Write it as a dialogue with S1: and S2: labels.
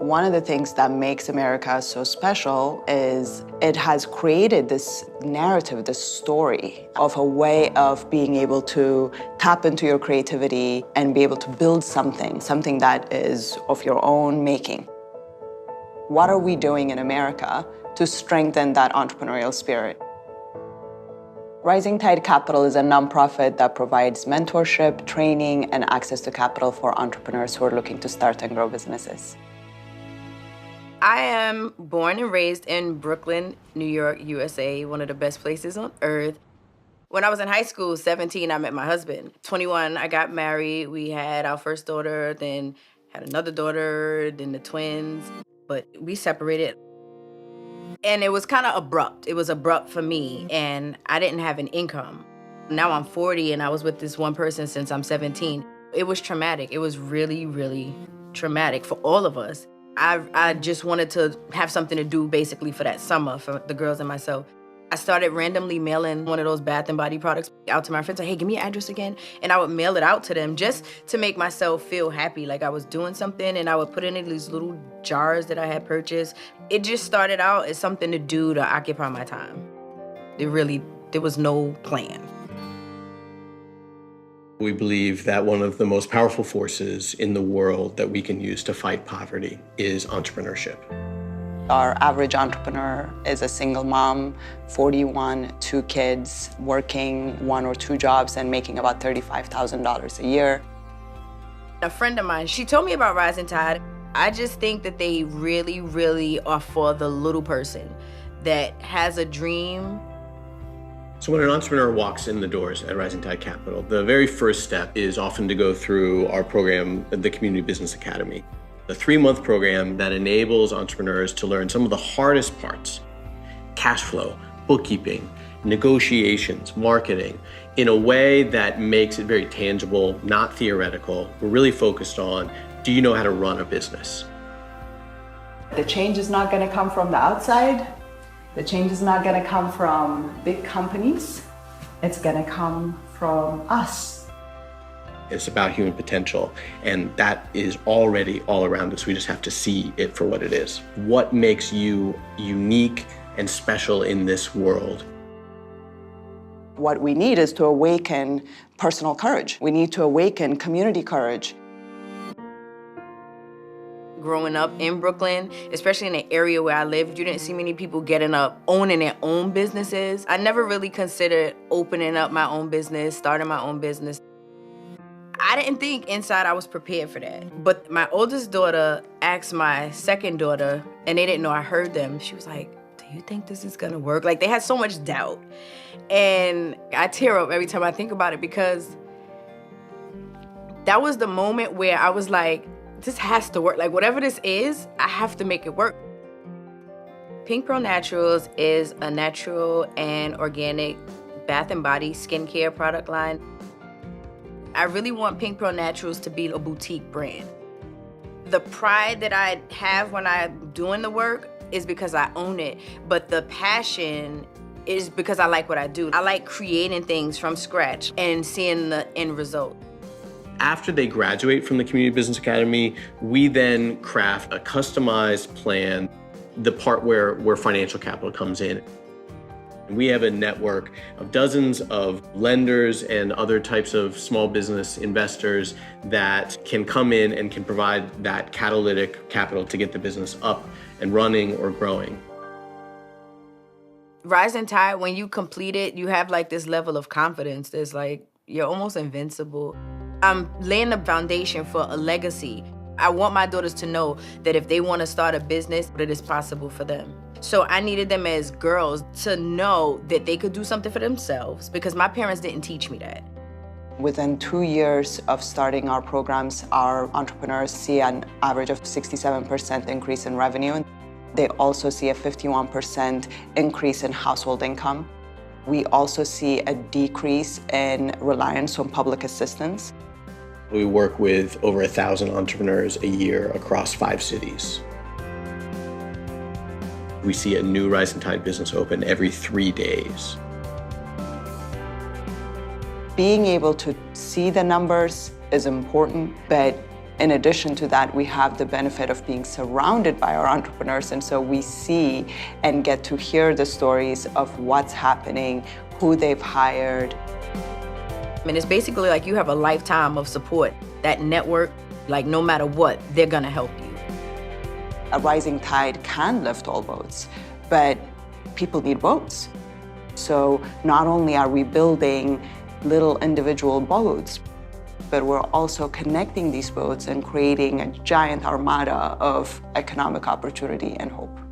S1: One of the things that makes America so special is it has created this narrative, this story of a way of being able to tap into your creativity and be able to build something that is of your own making. What are we doing in America to strengthen that entrepreneurial spirit? Rising Tide Capital is a nonprofit that provides mentorship, training, and access to capital for entrepreneurs who are looking to start and grow businesses.
S2: I am born and raised in Brooklyn, New York, USA, one of the best places on earth. When I was in high school, 17, I met my husband. 21, I got married. We had our first daughter, then had another daughter, then the twins. But we separated. And it was kind of abrupt. It was abrupt for me, and I didn't have an income. Now I'm 40, and I was with this one person since I'm 17. It was traumatic. It was really, really traumatic for all of us. I just wanted to have something to do basically for that summer for the girls and myself. I started randomly mailing one of those Bath & Body products out to my friends, like, hey, give me your address again. And I would mail it out to them just to make myself feel happy, like I was doing something, and I would put it in these little jars that I had purchased. It just started out as something to do to occupy my time. There was no plan.
S3: We believe that one of the most powerful forces in the world that we can use to fight poverty is entrepreneurship.
S1: Our average entrepreneur is a single mom, 41, 2 kids, working 1 or 2 jobs and making about $35,000 a year.
S2: A friend of mine, she told me about Rising Tide. I just think that they really, really are for the little person that has a dream.
S3: So when an entrepreneur walks in the doors at Rising Tide Capital, the very first step is often to go through our program, the Community Business Academy, a 3-month program that enables entrepreneurs to learn some of the hardest parts: cash flow, bookkeeping, negotiations, marketing, in a way that makes it very tangible, not theoretical. We're really focused on, do you know how to run a business?
S1: The change is not going to come from the outside. The change is not going to come from big companies. It's going to come from us.
S3: It's about human potential, and that is already all around us. We just have to see it for what it is. What makes you unique and special in this world?
S1: What we need is to awaken personal courage. We need to awaken community courage.
S2: Growing up in Brooklyn, especially in the area where I lived, you didn't see many people getting up, owning their own businesses. I never really considered opening up my own business, starting my own business. I didn't think inside I was prepared for that. But my oldest daughter asked my second daughter, and they didn't know I heard them. She was like, do you think this is gonna work? Like, they had so much doubt. And I tear up every time I think about it, because that was the moment where I was like, this has to work. Like, whatever this is, I have to make it work. Pink Pearl Naturals is a natural and organic bath and body skincare product line. I really want Pink Pearl Naturals to be a boutique brand. The pride that I have when I'm doing the work is because I own it, but the passion is because I like what I do. I like creating things from scratch and seeing the end result.
S3: After they graduate from the Community Business Academy, we then craft a customized plan, the part where financial capital comes in. We have a network of dozens of lenders and other types of small business investors that can come in and can provide that catalytic capital to get the business up and running or growing.
S2: Rising Tide, when you complete it, you have like this level of confidence. There's like, you're almost invincible. I'm laying the foundation for a legacy. I want my daughters to know that if they want to start a business, that it's possible for them. So I needed them as girls to know that they could do something for themselves, because my parents didn't teach me that.
S1: Within 2 years of starting our programs, our entrepreneurs see an average of 67% increase in revenue. They also see a 51% increase in household income. We also see a decrease in reliance on public assistance.
S3: We work with over 1,000 entrepreneurs a year across 5 cities. We see a new Rising Tide business open every 3 days.
S1: Being able to see the numbers is important, but In addition to that, we have the benefit of being surrounded by our entrepreneurs, and so we see and get to hear the stories of what's happening, who they've hired.
S2: And it's basically like you have a lifetime of support. That network, like no matter what, they're gonna help you.
S1: A rising tide can lift all boats, but people need boats. So not only are we building little individual boats, but we're also connecting these boats and creating a giant armada of economic opportunity and hope.